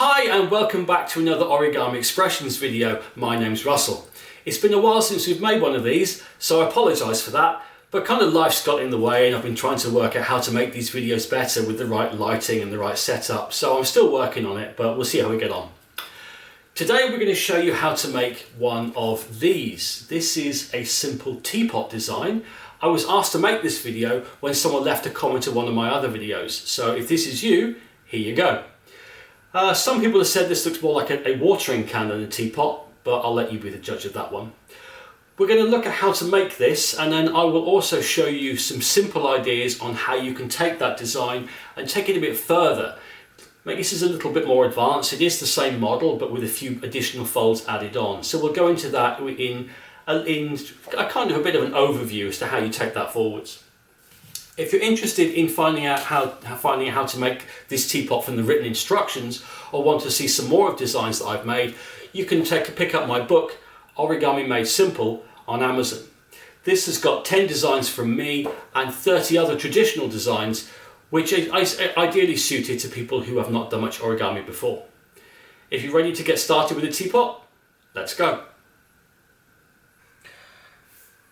Hi and welcome back to another Origami Expressions video. My name's Russell. It's been a while since we've made one of these, so I apologise for that, but kind of life's got in the way and I've been trying to work out how to make these videos better with the right lighting and the right setup, so I'm still working on it, but we'll see how we get on. Today we're going to show you how to make one of these. This is a simple teapot design. I was asked to make this video when someone left a comment to one of my other videos, so if this is you, here you go. Some people have said this looks more like a watering can than a teapot, but I'll let you be the judge of that one. We're going to look at how to make this, and then I will also show you some simple ideas on how you can take that design and take it a bit further. Make this is a little bit more advanced. It is the same model, but with a few additional folds added on. So we'll go into that in a kind of a bit of an overview as to how you take that forwards. If you're interested in finding out how to make this teapot from the written instructions, or want to see some more of designs that I've made, you can pick up my book, Origami Made Simple, on Amazon. This has got 10 designs from me and 30 other traditional designs, which is ideally suited to people who have not done much origami before. If you're ready to get started with a teapot, let's go.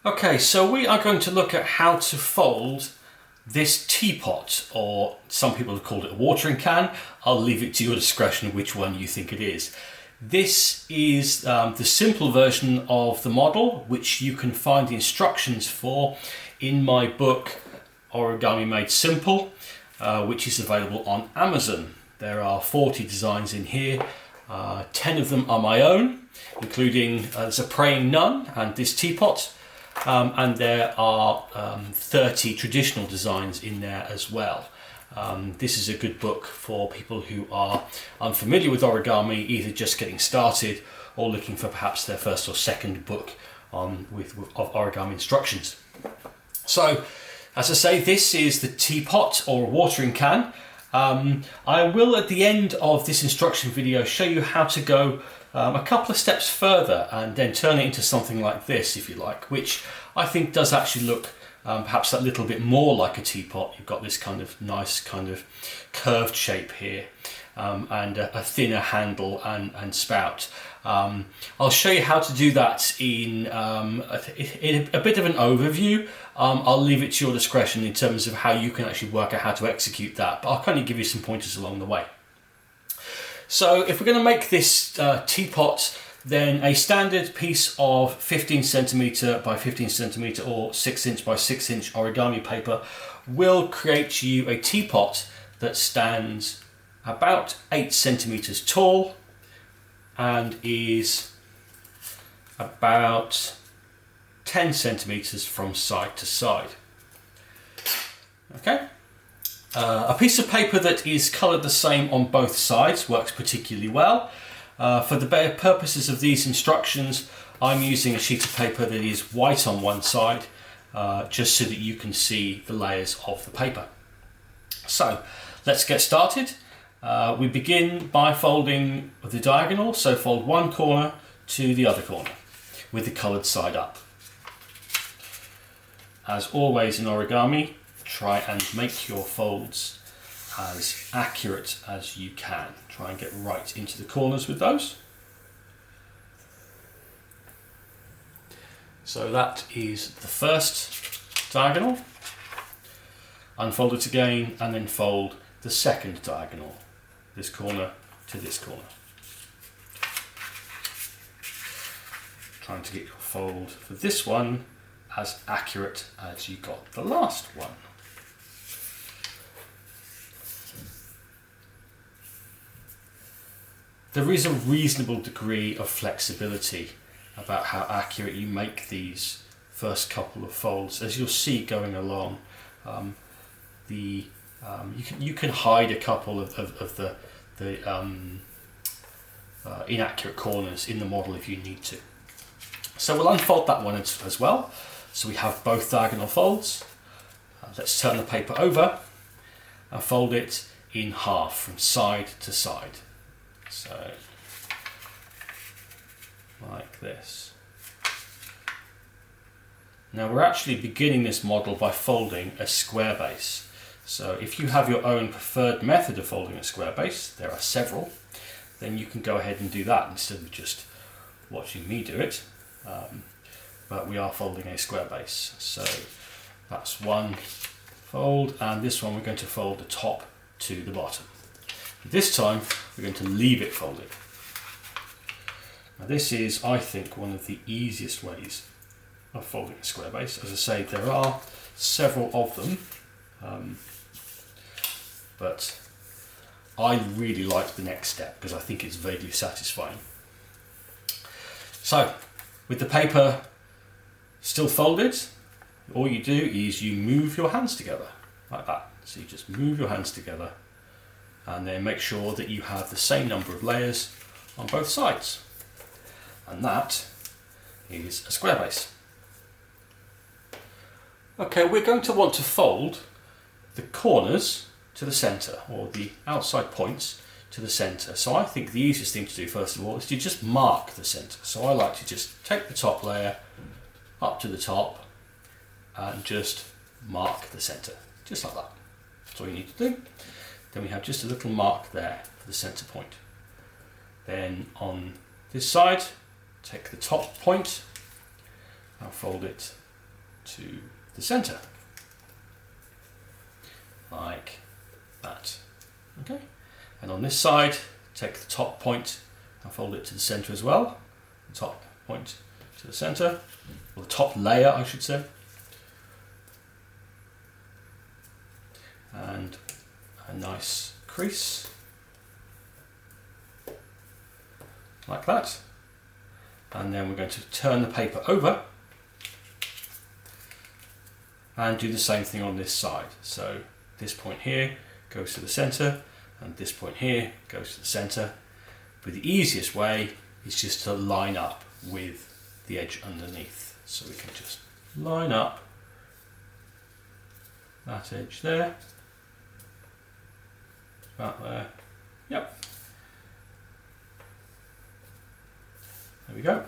Okay, so we are going to look at how to fold this teapot, or some people have called it a watering can. I'll leave it to your discretion which one you think it is. This is the simple version of the model, which you can find the instructions for in my book Origami Made Simple, which is available on Amazon. There are 40 designs in here. 10 of them are my own, including there's a praying nun and this teapot. And there are 30 traditional designs in there as well. This is a good book for people who are unfamiliar with origami, either just getting started or looking for perhaps their first or second book of origami instructions. So, as I say, this is the teapot or watering can. I will at the end of this instruction video show you how to go a couple of steps further and then turn it into something like this, if you like, which I think does actually look perhaps a little bit more like a teapot. You've got this kind of nice kind of curved shape here, and a thinner handle and spout. I'll show you how to do that in a bit of an overview. I'll leave it to your discretion in terms of how you can actually work out how to execute that, but I'll kind of give you some pointers along the way. So if we're going to make this teapot, then a standard piece of 15 centimeter by 15 centimeter or 6 inch by 6 inch origami paper will create you a teapot that stands about 8 centimeters tall and is about 10 centimeters from side to side. Okay. A piece of paper that is coloured the same on both sides works particularly well. For the purposes of these instructions, I'm using a sheet of paper that is white on one side, just so that you can see the layers of the paper. So let's get started. We begin by folding the diagonal, so fold one corner to the other corner with the coloured side up. As always in origami, try and make your folds as accurate as you can. Try and get right into the corners with those. So that is the first diagonal. Unfold it again and then fold the second diagonal, this corner to this corner. Trying to get your fold for this one as accurate as you got the last one. There is a reasonable degree of flexibility about how accurate you make these first couple of folds. As you'll see going along, you can hide a couple of the inaccurate corners in the model if you need to. So we'll unfold that one as well. So we have both diagonal folds. Let's turn the paper over and fold it in half from side to side. So, like this. Now we're actually beginning this model by folding a square base. So if you have your own preferred method of folding a square base, there are several, then you can go ahead and do that instead of just watching me do it. But we are folding a square base, so that's one fold, and this one we're going to fold the top to the bottom. This time we're going to leave it folded. Now this is, I think, one of the easiest ways of folding a square base. As I say, there are several of them, but I really like the next step because I think it's vaguely satisfying. So, with the paper still folded, all you do is you move your hands together, like that. So you just move your hands together and then make sure that you have the same number of layers on both sides. And that is a square base. Okay, we're going to want to fold the corners to the centre, or the outside points to the centre. So I think the easiest thing to do first of all is to just mark the centre. So I like to just take the top layer up to the top and just mark the centre, just like that. That's all you need to do. Then we have just a little mark there for the centre point. Then on this side, take the top point and fold it to the centre, like that. Okay. And on this side, take the top point and fold it to the centre as well. The top point to the centre, or the top layer, I should say. And a nice crease, like that. And then we're going to turn the paper over and do the same thing on this side. So this point here goes to the centre, and this point here goes to the centre. But the easiest way is just to line up with the edge underneath. So we can just line up that edge there, about there, yep. There we go.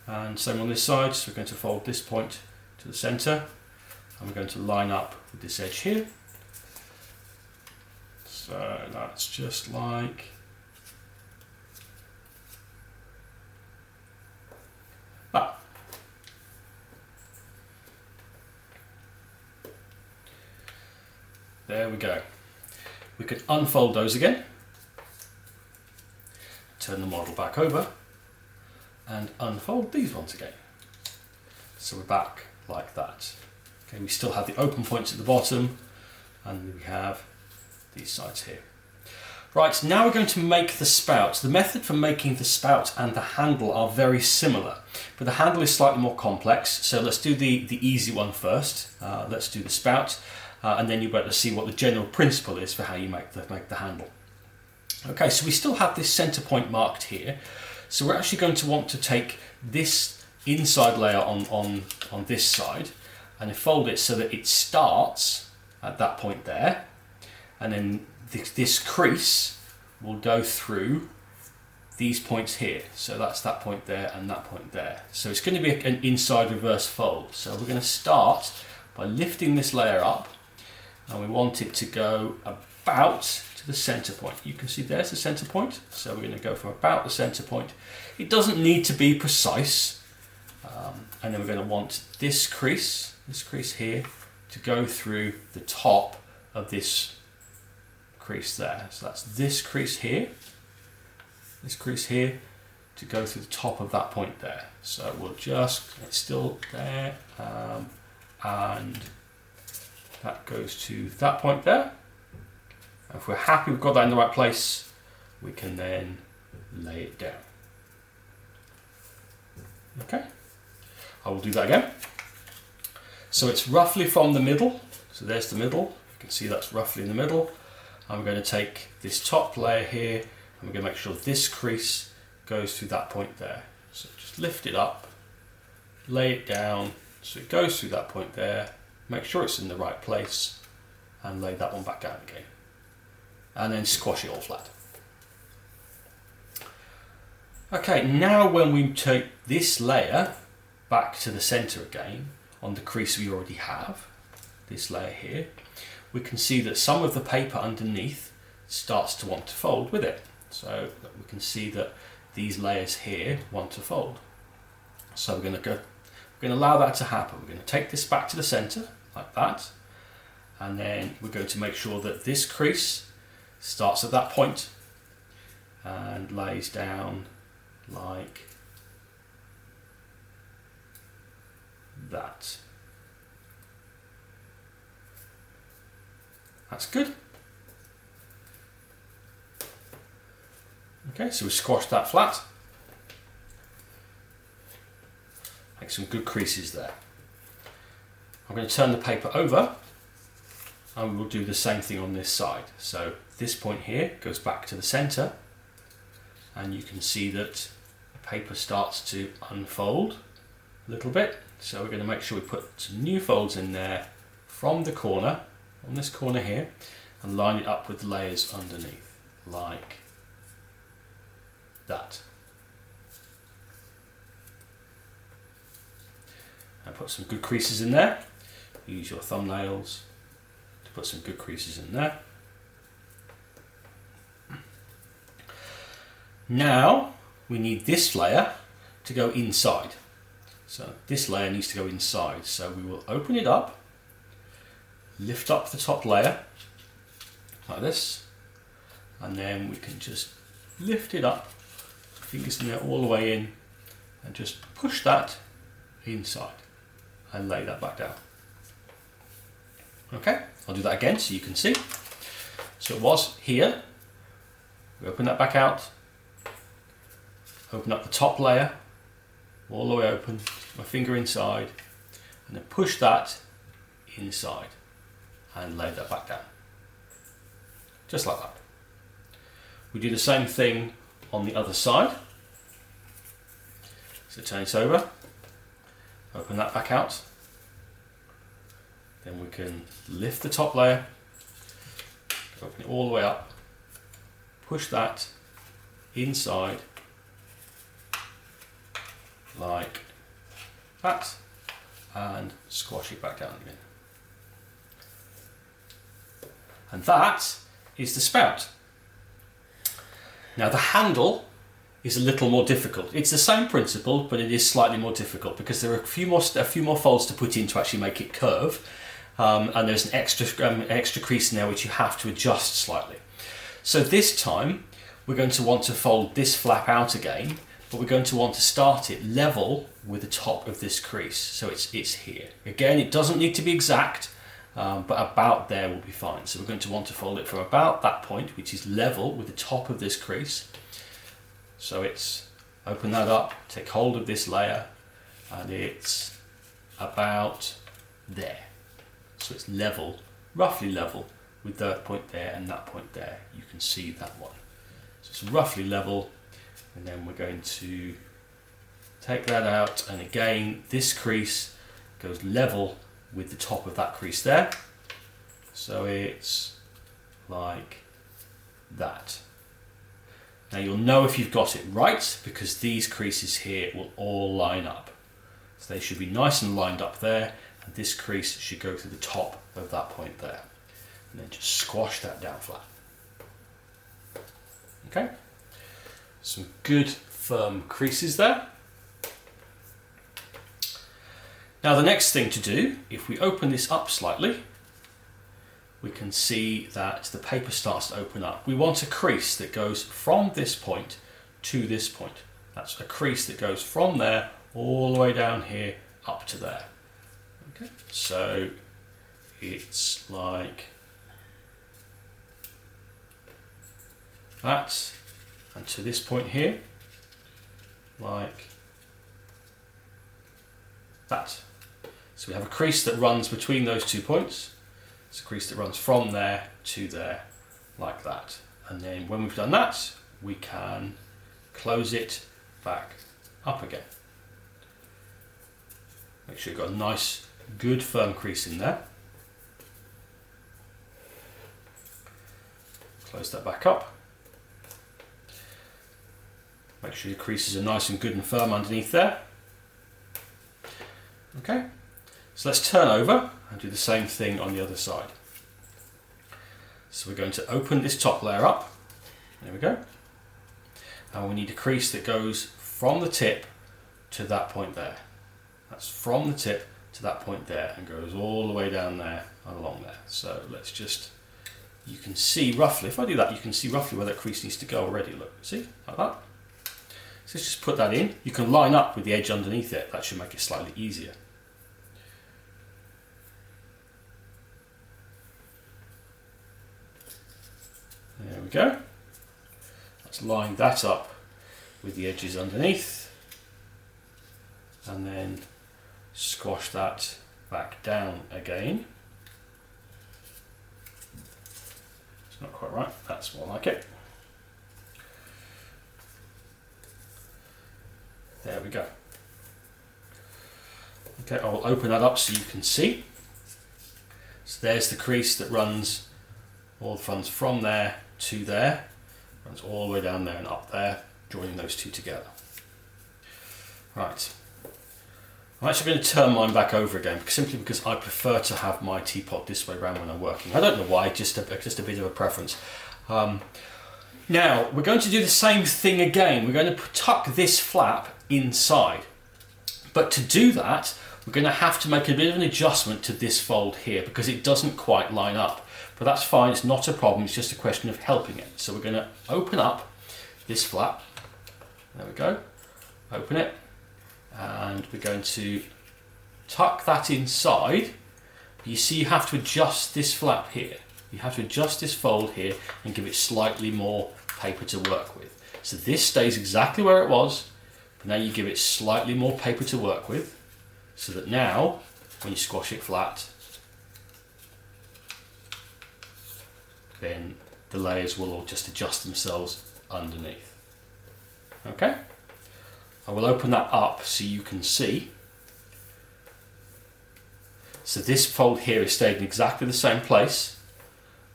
And same on this side, so we're going to fold this point to the centre, and we're going to line up with this edge here. So that's just like that. There we go. We could unfold those again, turn the model back over, and unfold these ones again. So we're back like that. Okay, we still have the open points at the bottom, and we have these sides here. Right, now we're going to make the spout. The method for making the spout and the handle are very similar, but the handle is slightly more complex. So let's do the easy one first. Let's do the spout, and then you'll be able to see what the general principle is for how you make the handle. Okay, so we still have this center point marked here. So we're actually going to want to take this inside layer on this side and fold it so that it starts at that point there, and then this crease will go through these points here. So that's that point there and that point there. So it's going to be an inside reverse fold. So we're going to start by lifting this layer up, and we want it to go about to the center point. You can see there's the center point. So we're going to go from about the center point. It doesn't need to be precise. And then we're going to want this crease here to go through the top of this crease there. So that's this crease here to go through the top of that point there. So we'll just, it's still there, and that goes to that point there. And if we're happy we've got that in the right place, we can then lay it down. Okay, I will do that again. So it's roughly from the middle. So there's the middle. You can see that's roughly in the middle. I'm going to take this top layer here, and we're going to make sure this crease goes through that point there. So just lift it up, lay it down, so it goes through that point there, make sure it's in the right place, and lay that one back down again. And then squash it all flat. Okay, now when we take this layer back to the center again, on the crease we already have, this layer here, we can see that some of the paper underneath starts to want to fold with it. So we can see that these layers here want to fold. So we're going to allow that to happen. We're going to take this back to the center like that, and then we're going to make sure that this crease starts at that point and lays down like that. That's good. Okay, so we squash that flat. Make some good creases there. I'm going to turn the paper over and we'll do the same thing on this side. So this point here goes back to the center, and you can see that the paper starts to unfold a little bit. So we're going to make sure we put some new folds in there from the corner, on this corner here, and line it up with the layers underneath, like that. And put some good creases in there. Use your thumbnails to put some good creases in there. Now we need this layer to go inside. So this layer needs to go inside. So we will open it up, lift up the top layer like this, and then we can just lift it up, fingers in there all the way in, and just push that inside and lay that back down. Okay, I'll do that again so you can see. So it was here, we open that back out, open up the top layer, all the way open, my finger inside, and then push that inside and lay that back down. Just like that. We do the same thing on the other side. So turn it over, open that back out, then we can lift the top layer, open it all the way up, push that inside like that, and squash it back down again. And that is the spout. Now the handle is a little more difficult. It's the same principle, but it is slightly more difficult because there are a few more folds to put in to actually make it curve, and there's an extra crease in there which you have to adjust slightly. So this time we're going to want to fold this flap out again, but we're going to want to start it level with the top of this crease. So it's here. Again, it doesn't need to be exact, but about there will be fine. So we're going to want to fold it from about that point, which is level with the top of this crease. So it's open that up, take hold of this layer, and it's about there. So it's level, roughly level with that point there and that point there. You can see that one. So it's roughly level, and then we're going to take that out, and again this crease goes level with the top of that crease there. So it's like that. Now you'll know if you've got it right because these creases here will all line up. So they should be nice and lined up there, and this crease should go to the top of that point there. And then just squash that down flat. Okay, some good firm creases there. Now the next thing to do, if we open this up slightly, we can see that the paper starts to open up. We want a crease that goes from this point to this point. That's a crease that goes from there all the way down here up to there. Okay, so it's like that, and to this point here, like that. So we have a crease that runs between those 2 points. It's a crease that runs from there to there, like that. And then when we've done that, we can close it back up again. Make sure you've got a nice, good, firm crease in there. Close that back up. Make sure your creases are nice and good and firm underneath there. Okay, so let's turn over and do the same thing on the other side. So we're going to open this top layer up. There we go. And we need a crease that goes from the tip to that point there. That's from the tip to that point there and goes all the way down there and along there. So let's just, you can see roughly, if I do that, you can see roughly where that crease needs to go already. Look, see, like that. So let's just put that in. You can line up with the edge underneath it. That should make it slightly easier. There we go. Let's line that up with the edges underneath and then squash that back down again. It's not quite right, that's more like it. There we go. Okay, I'll open that up so you can see. So there's the crease that runs from there to there, runs all the way down there and up there, joining those two together. Right, I'm actually going to turn mine back over again, simply because I prefer to have my teapot this way around when I'm working. I don't know why, just a bit of a preference. Now, we're going to do the same thing again. We're going to tuck this flap inside. But to do that, we're going to have to make a bit of an adjustment to this fold here because it doesn't quite line up. But that's fine, it's not a problem, it's just a question of helping it. So we're going to open up this flap. There we go. Open it. And we're going to tuck that inside. You see you have to adjust this flap here. You have to adjust this fold here and give it slightly more paper to work with. So this stays exactly where it was, but now you give it slightly more paper to work with, so that now, when you squash it flat, then the layers will all just adjust themselves underneath. Okay? I will open that up so you can see. So this fold here is stayed in exactly the same place,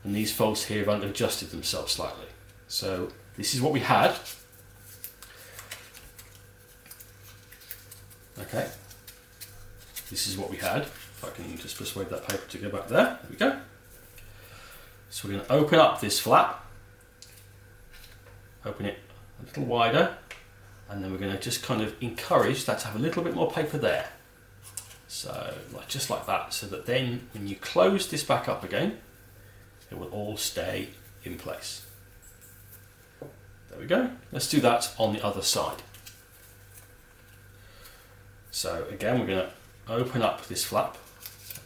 and these folds here have adjusted themselves slightly. So this is what we had. Okay, this is what we had. If I can just persuade that paper to go back there. There we go. So we're going to open up this flap, open it a little wider, and then we're going to just kind of encourage that to have a little bit more paper there. So just like that, so that then when you close this back up again, it will all stay in place. There we go. Let's do that on the other side. So again, we're going to open up this flap,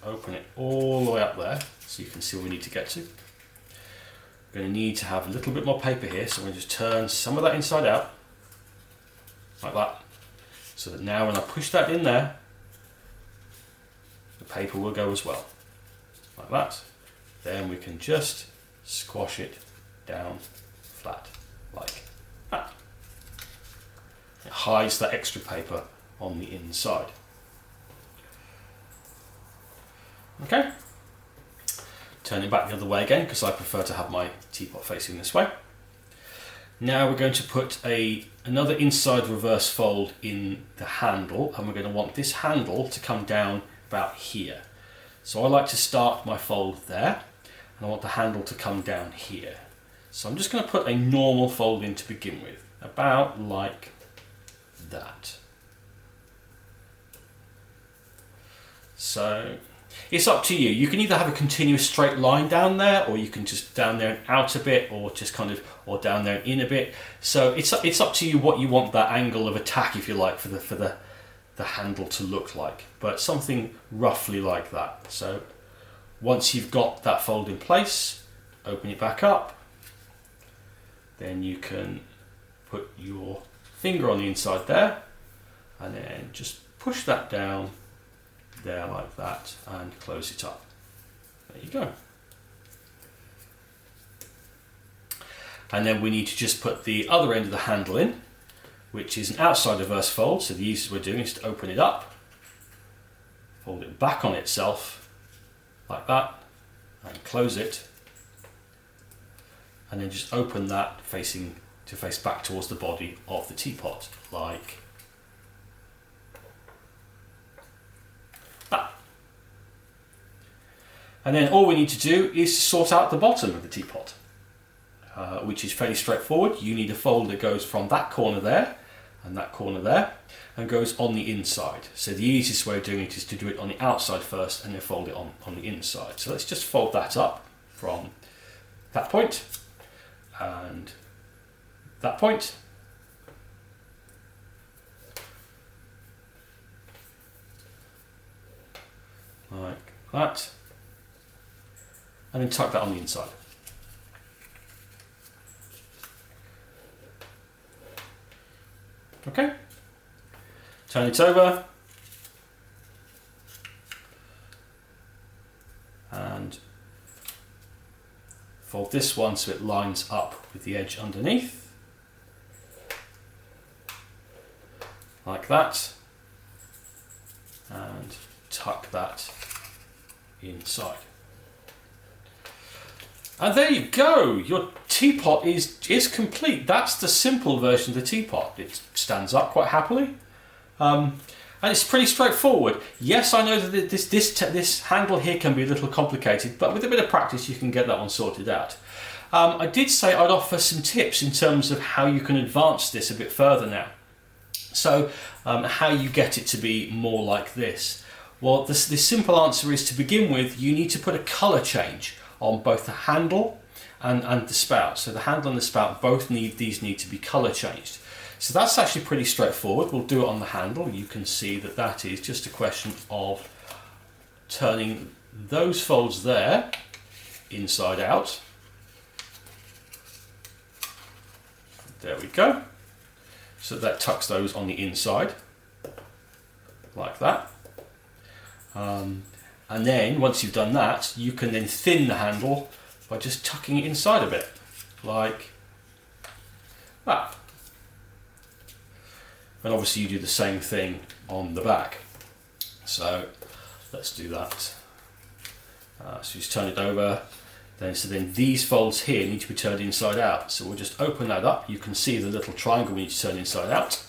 open it all the way up there so you can see where we need to get to. We're going to need to have a little bit more paper here, so I'm going to just turn some of that inside out, like that, so that now when I push that in there, the paper will go as well, like that. Then we can just squash it down flat, like that. It hides that extra paper on the inside. Okay, turn it back the other way again because I prefer to have my teapot facing this way. Now we're going to put another inside reverse fold in the handle, and we're going to want this handle to come down about here. So I like to start my fold there, and I want the handle to come down here. So I'm just going to put a normal fold in to begin with, about like that. So it's up to you. You can either have a continuous straight line down there, or you can just down there and out a bit, or just kind of, or down there and in a bit. So it's up to you what you want that angle of attack, if you like, for the handle to look like. But something roughly like that. So once you've got that fold in place, open it back up. Then you can put your finger on the inside there, and then just push that down there like that and close it up. There you go. And then we need to just put the other end of the handle in, which is an outside reverse fold. So the easiest we're doing is to open it up, fold it back on itself like that, and close it, and then just open that face back towards the body of the teapot, like that. And then all we need to do is sort out the bottom of the teapot, which is fairly straightforward. You need a fold that goes from that corner there and that corner there and goes on the inside. So the easiest way of doing it is to do it on the outside first and then fold it on the inside. So let's just fold that up from that point and that point. Like that. And then tuck that on the inside. Okay. Turn it over. And fold this one so it lines up with the edge underneath. Like that. And tuck that inside. And there you go, your teapot is complete. That's the simple version of the teapot. It stands up quite happily. And it's pretty straightforward. Yes, I know that this handle here can be a little complicated, but with a bit of practice you can get that one sorted out. I did say I'd offer some tips in terms of how you can advance this a bit further now. So how you get it to be more like this. Well, the simple answer is, to begin with, you need to put a colour change on both the handle and the spout. So the handle and the spout both need to be colour changed. So that's actually pretty straightforward. We'll do it on the handle. You can see that that is just a question of turning those folds there inside out. There we go. So that tucks those on the inside like that. And then once you've done that, you can then thin the handle by just tucking it inside a bit, like that. And obviously you do the same thing on the back. So let's do that. So just turn it over. So then these folds here need to be turned inside out. So we'll just open that up. You can see the little triangle we need to turn inside out.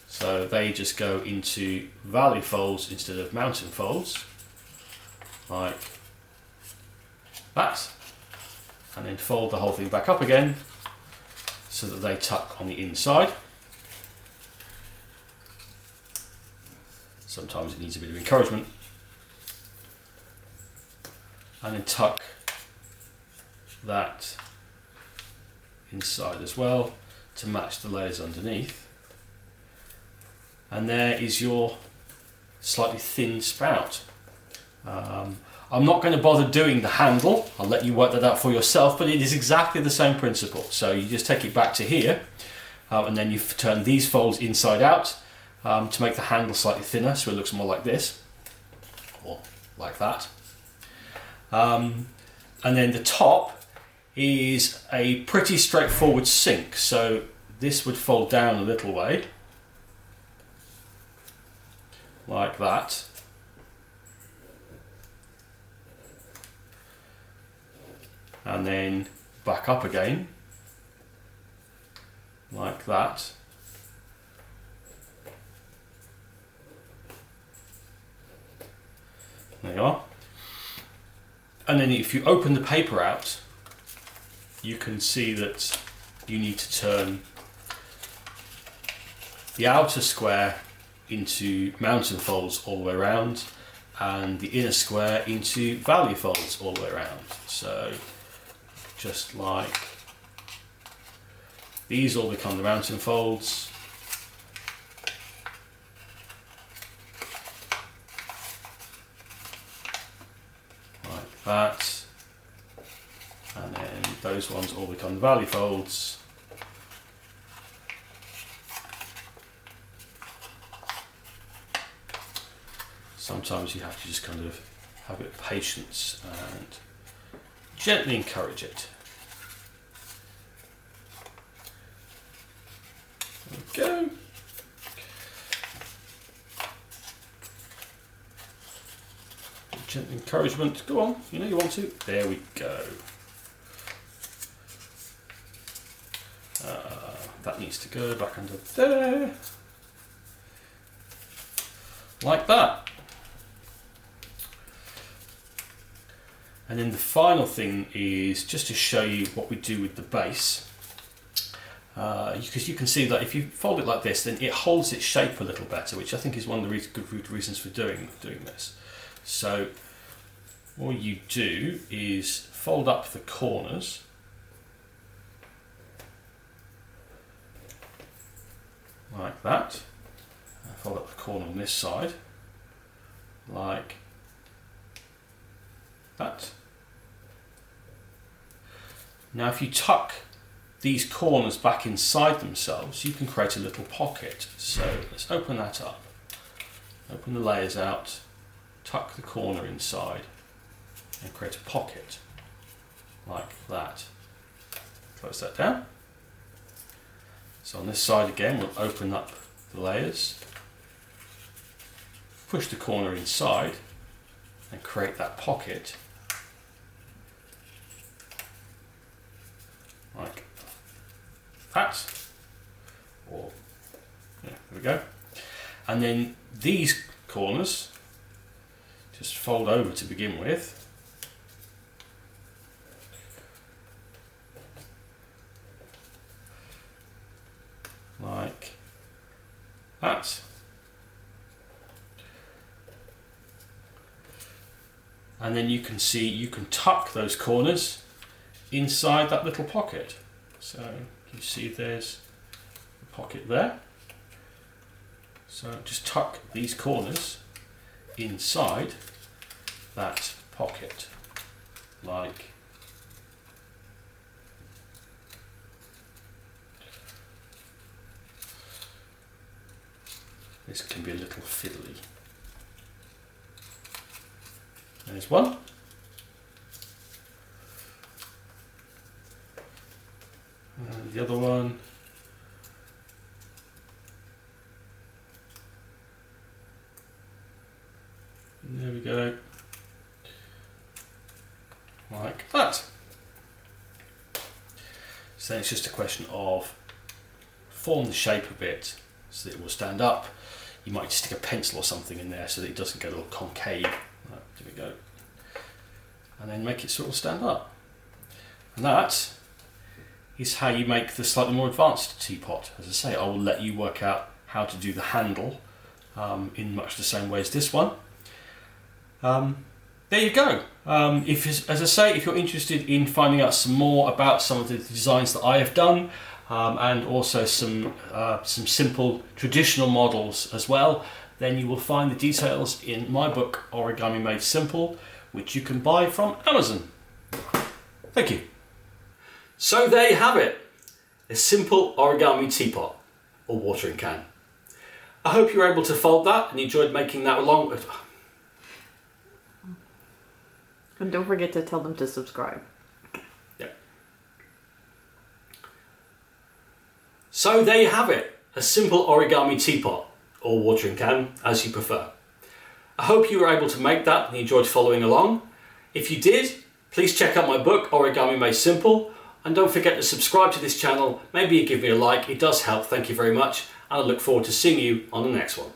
So they just go into valley folds instead of mountain folds, like that. And then fold the whole thing back up again so that they tuck on the inside. Sometimes it needs a bit of encouragement. And then tuck that inside as well to match the layers underneath. And there is your slightly thin spout. I'm not going to bother doing the handle. I'll let you work that out for yourself, but it is exactly the same principle. So you just take it back to here, and then you turn these folds inside out to make the handle slightly thinner, so it looks more like this, or like that. And then the top is a pretty straightforward sink. So this would fold down a little way, like that. And then back up again, like that. There you are. And then if you open the paper out, you can see that you need to turn the outer square into mountain folds all the way around, and the inner square into valley folds all the way around. So just like these all become the mountain folds. Like that. And then those ones all become the valley folds. Sometimes you have to just kind of have a bit of patience and gently encourage it. There we go. Gentle encouragement. Go on, you know you want to. There we go. That needs to go back under there. Like that. And then the final thing is just to show you what we do with the base. Because you can see that if you fold it like this, then it holds its shape a little better, which I think is one of the good reasons for doing this. So what you do is fold up the corners, like that, and fold up the corner on this side, like that. Now if you tuck these corners back inside themselves, you can create a little pocket. So let's open that up. Open the layers out, tuck the corner inside, and create a pocket like that. Close that down. So on this side again, we'll open up the layers, push the corner inside, and create that pocket like that. Or yeah, there we go. And then these corners just fold over to begin with. Like that. And then you can see you can tuck those corners inside that little pocket. So you see there's a pocket there. So just tuck these corners inside that pocket like this. Can be a little fiddly. There's one. And the other one. And there we go. Like that. So then it's just a question of form the shape a bit so that it will stand up. You might stick a pencil or something in there so that it doesn't get a little concave. Right, there we go. And then make it sort of stand up. And that is how you make the slightly more advanced teapot. As I say, I will let you work out how to do the handle in much the same way as this one. There you go. As I say, if you're interested in finding out some more about some of the designs that I have done, and also some simple traditional models as well, then you will find the details in my book Origami Made Simple, which you can buy from Amazon. Thank you. So there you have it, a simple origami teapot or watering can. I hope you were able to fold that and enjoyed making that along. And don't forget to tell them to subscribe. So there you have it, a simple origami teapot, or watering can, as you prefer. I hope you were able to make that and enjoyed following along. If you did, please check out my book, Origami Made Simple, and don't forget to subscribe to this channel. Maybe you give me a like, it does help, thank you very much, and I look forward to seeing you on the next one.